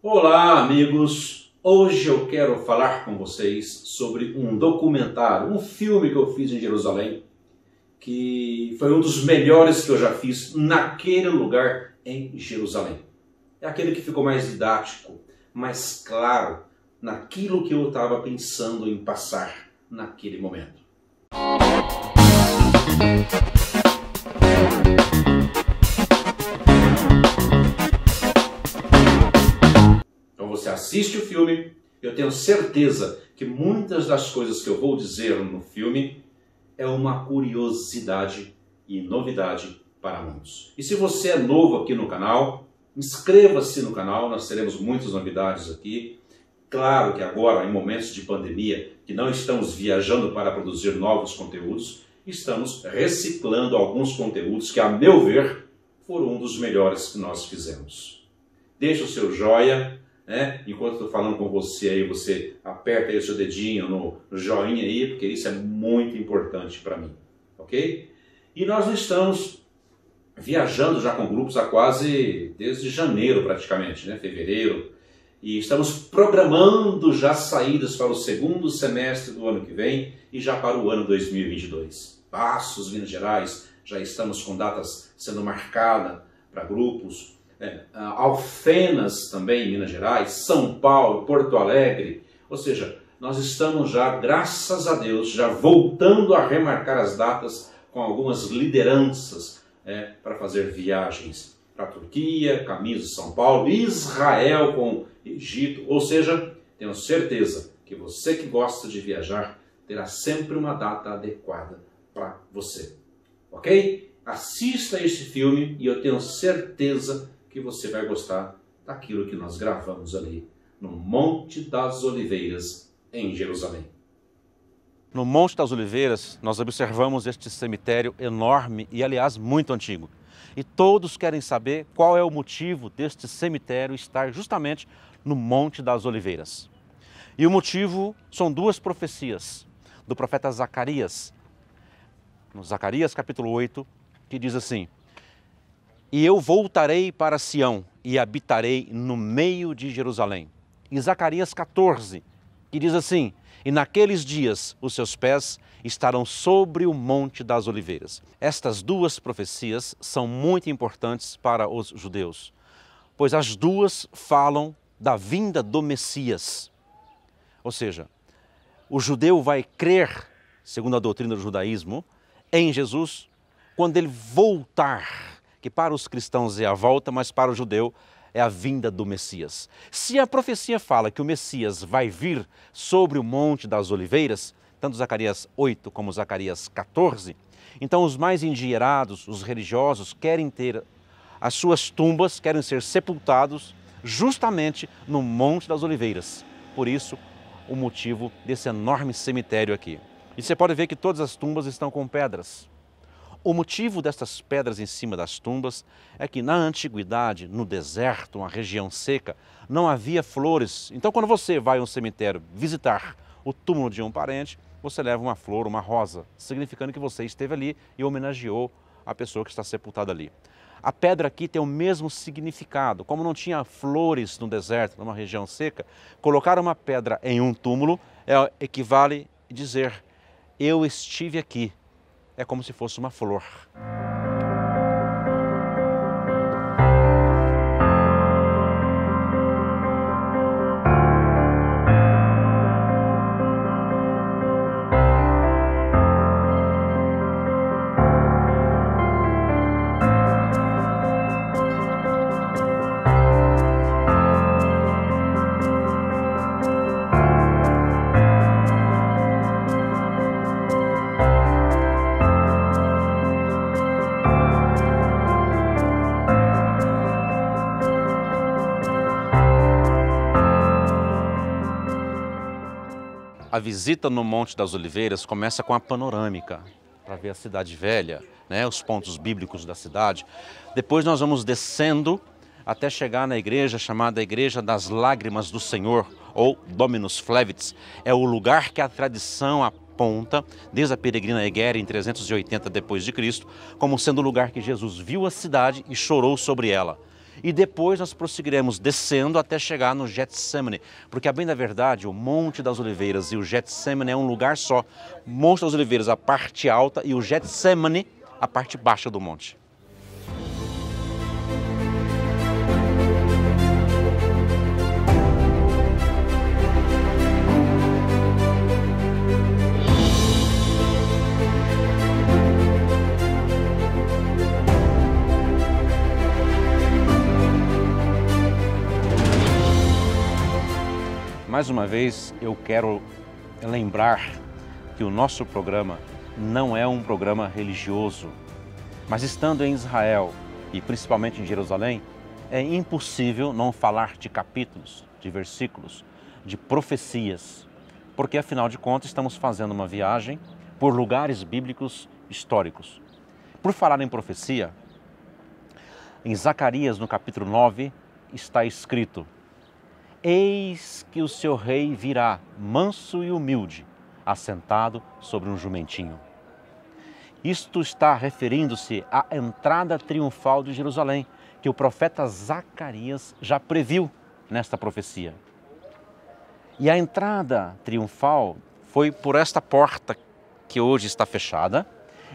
Olá, amigos! Hoje eu quero falar com vocês sobre um documentário, um filme que eu fiz em Jerusalém, que foi um dos melhores que eu já fiz naquele lugar em Jerusalém. É aquele que ficou mais didático, mais claro naquilo que eu estava pensando em passar naquele momento. Então você assiste o filme, eu tenho certeza que muitas das coisas que eu vou dizer no filme é uma curiosidade e novidade para muitos. E se você é novo aqui no canal, inscreva-se no canal, nós teremos muitas novidades aqui. Claro que agora, em momentos de pandemia, que não estamos viajando para produzir novos conteúdos, estamos reciclando alguns conteúdos que, a meu ver, foram um dos melhores que nós fizemos. Deixa o seu joia, né? Enquanto estou falando com você aí, você aperta aí o seu dedinho no joinha aí, porque isso é muito importante para mim, ok? E nós estamos viajando já com grupos há quase desde janeiro praticamente, né? Fevereiro. E estamos programando já saídas para o segundo semestre do ano que vem e já para o ano 2022. Passos, Minas Gerais, já estamos com datas sendo marcadas para grupos. Alfenas também, Minas Gerais, São Paulo, Porto Alegre. Ou seja, nós estamos já, graças a Deus, já voltando a remarcar as datas com algumas lideranças para fazer viagens para a Turquia, caminhos de São Paulo, Israel com Egito. Ou seja, tenho certeza que você que gosta de viajar terá sempre uma data adequada para você. Ok? Assista esse filme e eu tenho certeza que você vai gostar daquilo que nós gravamos ali no Monte das Oliveiras, em Jerusalém. No Monte das Oliveiras, nós observamos este cemitério enorme e, aliás, muito antigo. E todos querem saber qual é o motivo deste cemitério estar justamente no Monte das Oliveiras. E o motivo são duas profecias do profeta Zacarias. No Zacarias capítulo 8, que diz assim: "E eu voltarei para Sião e habitarei no meio de Jerusalém." E Zacarias 14, que diz assim: "E naqueles dias os seus pés estarão sobre o Monte das Oliveiras." Estas duas profecias são muito importantes para os judeus, pois as duas falam da vinda do Messias. Ou seja, o judeu vai crer, segundo a doutrina do judaísmo, em Jesus quando ele voltar, que para os cristãos é a volta, mas para o judeu é a vinda do Messias. Se a profecia fala que o Messias vai vir sobre o Monte das Oliveiras, tanto Zacarias 8 como Zacarias 14, então os mais endinheirados, os religiosos, querem ter as suas tumbas, querem ser sepultados justamente no Monte das Oliveiras. Por isso, o motivo desse enorme cemitério aqui. E você pode ver que todas as tumbas estão com pedras. O motivo destas pedras em cima das tumbas é que na antiguidade, no deserto, uma região seca, não havia flores. Então quando você vai a um cemitério visitar o túmulo de um parente, você leva uma flor, uma rosa, significando que você esteve ali e homenageou a pessoa que está sepultada ali. A pedra aqui tem o mesmo significado. Como não tinha flores no deserto, numa região seca, colocar uma pedra em um túmulo equivale a dizer: eu estive aqui. É como se fosse uma flor. A visita no Monte das Oliveiras começa com a panorâmica, para ver a cidade velha, né, os pontos bíblicos da cidade. Depois nós vamos descendo até chegar na igreja chamada Igreja das Lágrimas do Senhor, ou Dominus Flevit. É o lugar que a tradição aponta, desde a peregrina Egéria em 380 d.C., como sendo o lugar que Jesus viu a cidade e chorou sobre ela. E depois nós prosseguiremos descendo até chegar no Getsemane, porque a bem da verdade, o Monte das Oliveiras e o Getsemane é um lugar só. Monte das Oliveiras, a parte alta, e o Getsemane, a parte baixa do monte. Mais uma vez, eu quero lembrar que o nosso programa não é um programa religioso, mas estando em Israel e principalmente em Jerusalém, é impossível não falar de capítulos, de versículos, de profecias, porque afinal de contas estamos fazendo uma viagem por lugares bíblicos históricos. Por falar em profecia, em Zacarias, no capítulo 9, está escrito: eis que o seu rei virá, manso e humilde, assentado sobre um jumentinho. Isto está referindo-se à entrada triunfal de Jerusalém, que o profeta Zacarias já previu nesta profecia. E a entrada triunfal foi por esta porta que hoje está fechada.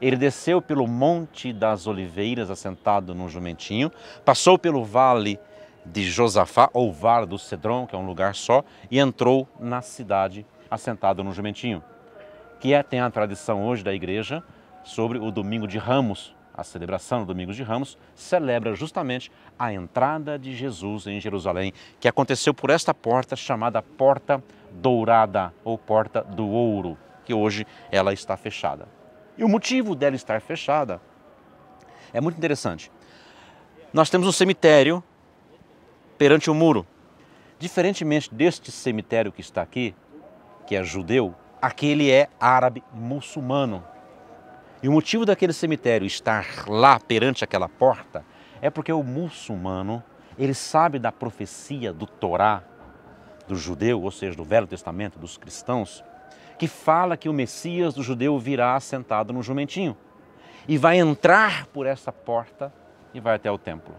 Ele desceu pelo Monte das Oliveiras, assentado num jumentinho, passou pelo vale de Josafá, ou Vale do Cedron, que é um lugar só, e entrou na cidade assentado no jumentinho, que tem a tradição hoje da igreja sobre o Domingo de Ramos. A celebração do Domingo de Ramos celebra justamente a entrada de Jesus em Jerusalém, que aconteceu por esta porta chamada Porta Dourada, ou Porta do Ouro, que hoje ela está fechada. E o motivo dela estar fechada é muito interessante. Nós temos um cemitério perante o muro. Diferentemente deste cemitério que está aqui, que é judeu, aquele é árabe muçulmano. E o motivo daquele cemitério estar lá perante aquela porta é porque o muçulmano, ele sabe da profecia do Torá, do judeu, ou seja, do Velho Testamento, dos cristãos, que fala que o Messias do judeu virá assentado no jumentinho e vai entrar por essa porta e vai até o templo.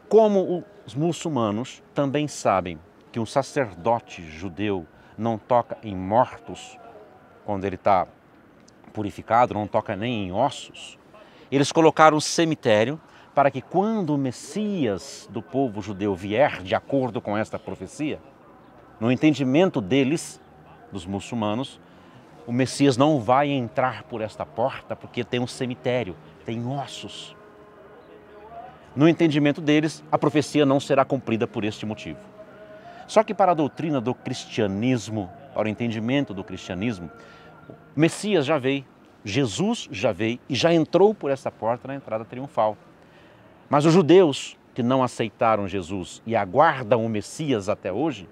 Como os muçulmanos também sabem que um sacerdote judeu não toca em mortos quando ele está purificado, não toca nem em ossos, eles colocaram um cemitério para que quando o Messias do povo judeu vier, de acordo com esta profecia, no entendimento deles, dos muçulmanos, o Messias não vai entrar por esta porta porque tem um cemitério, tem ossos. No entendimento deles, a profecia não será cumprida por este motivo. Só que para a doutrina do cristianismo, para o entendimento do cristianismo, o Messias já veio, Jesus já veio e já entrou por essa porta na entrada triunfal. Mas os judeus que não aceitaram Jesus e aguardam o Messias até hoje,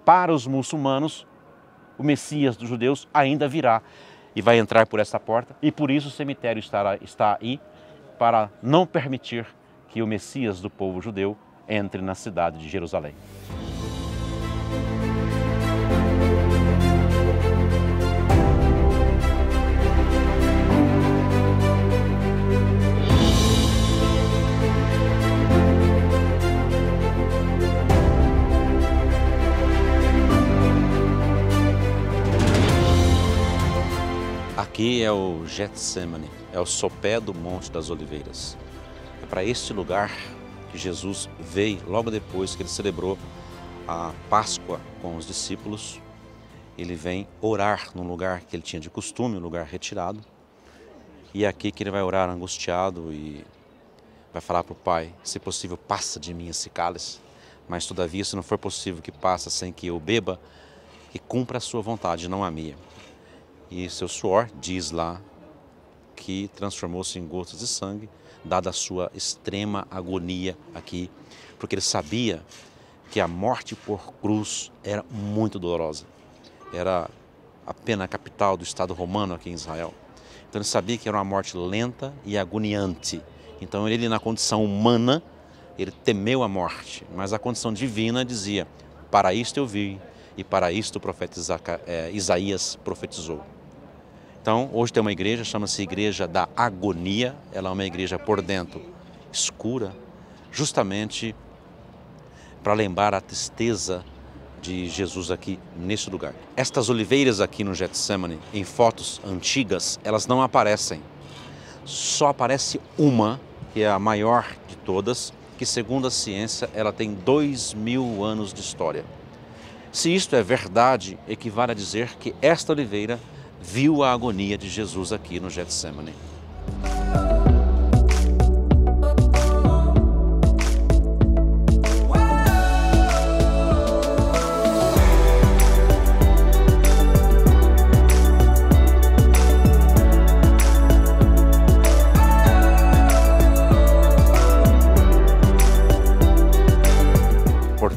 para os muçulmanos, o Messias dos judeus ainda virá e vai entrar por essa porta, e por isso o cemitério está aí para não permitir que o Messias do povo judeu entre na cidade de Jerusalém. Aqui é o Getsemane, é o sopé do Monte das Oliveiras. É para este lugar que Jesus veio logo depois que ele celebrou a Páscoa com os discípulos. Ele vem orar num lugar que ele tinha de costume, um lugar retirado. E é aqui que ele vai orar angustiado e vai falar para o Pai: se possível, passa de mim esse cálice, mas todavia, se não for possível que passe sem que eu beba, que cumpra a sua vontade, não a minha. E seu suor, diz lá, que transformou-se em gotas de sangue, dada a sua extrema agonia aqui, porque ele sabia que a morte por cruz era muito dolorosa. Era a pena capital do Estado romano aqui em Israel. Então ele sabia que era uma morte lenta e agoniante. Então ele, na condição humana, ele temeu a morte, mas a condição divina dizia: para isto eu vim, e para isto o profeta Isaías profetizou. Então, hoje tem uma igreja, chama-se Igreja da Agonia. Ela é uma igreja por dentro escura, justamente para lembrar a tristeza de Jesus aqui nesse lugar. Estas oliveiras aqui no Getsemane, em fotos antigas, elas não aparecem. Só aparece uma, que é a maior de todas, que segundo a ciência, ela tem 2000 anos de história. Se isto é verdade, equivale a dizer que esta oliveira viu a agonia de Jesus aqui no Getsemane.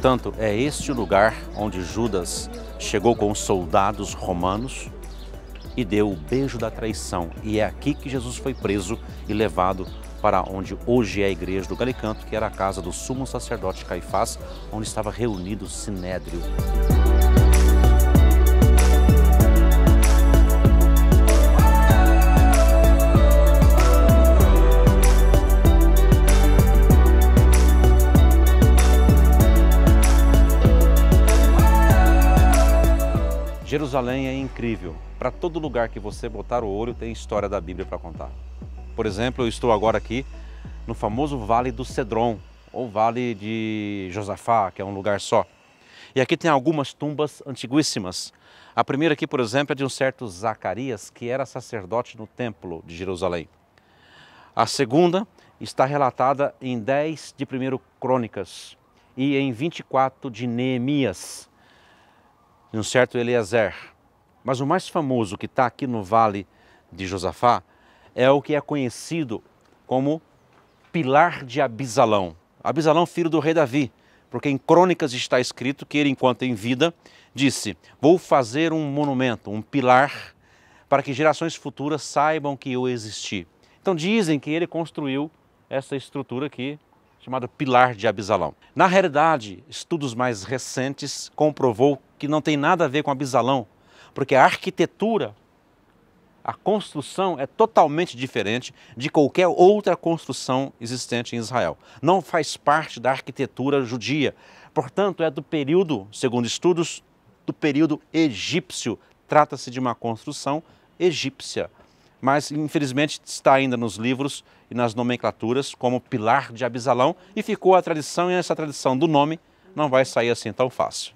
Portanto, é este o lugar onde Judas chegou com os soldados romanos e deu o beijo da traição. E é aqui que Jesus foi preso e levado para onde hoje é a igreja do Galicanto, que era a casa do sumo sacerdote Caifás, onde estava reunido o Sinédrio. Jerusalém é incrível. Para todo lugar que você botar o olho tem história da Bíblia para contar. Por exemplo, eu estou agora aqui no famoso Vale do Cedron, ou Vale de Josafá, que é um lugar só. E aqui tem algumas tumbas antiguíssimas. A primeira aqui, por exemplo, é de um certo Zacarias, que era sacerdote no templo de Jerusalém. A segunda está relatada em 10 de 1 Crônicas e em 24 de Neemias, de um certo Eliezer. Mas o mais famoso que está aqui no Vale de Josafá é o que é conhecido como Pilar de Abisalão. Abisalão, filho do rei Davi, porque em Crônicas está escrito que ele, enquanto em vida, disse: vou fazer um monumento, um pilar, para que gerações futuras saibam que eu existi. Então dizem que ele construiu essa estrutura aqui, chamada Pilar de Abisalão. Na realidade, estudos mais recentes comprovou que não tem nada a ver com Abisalão, porque a arquitetura, a construção é totalmente diferente de qualquer outra construção existente em Israel. Não faz parte da arquitetura judia, portanto é do período, segundo estudos, do período egípcio. Trata-se de uma construção egípcia, mas infelizmente está ainda nos livros e nas nomenclaturas como Pilar de Abisalão, e ficou a tradição, e essa tradição do nome não vai sair assim tão fácil.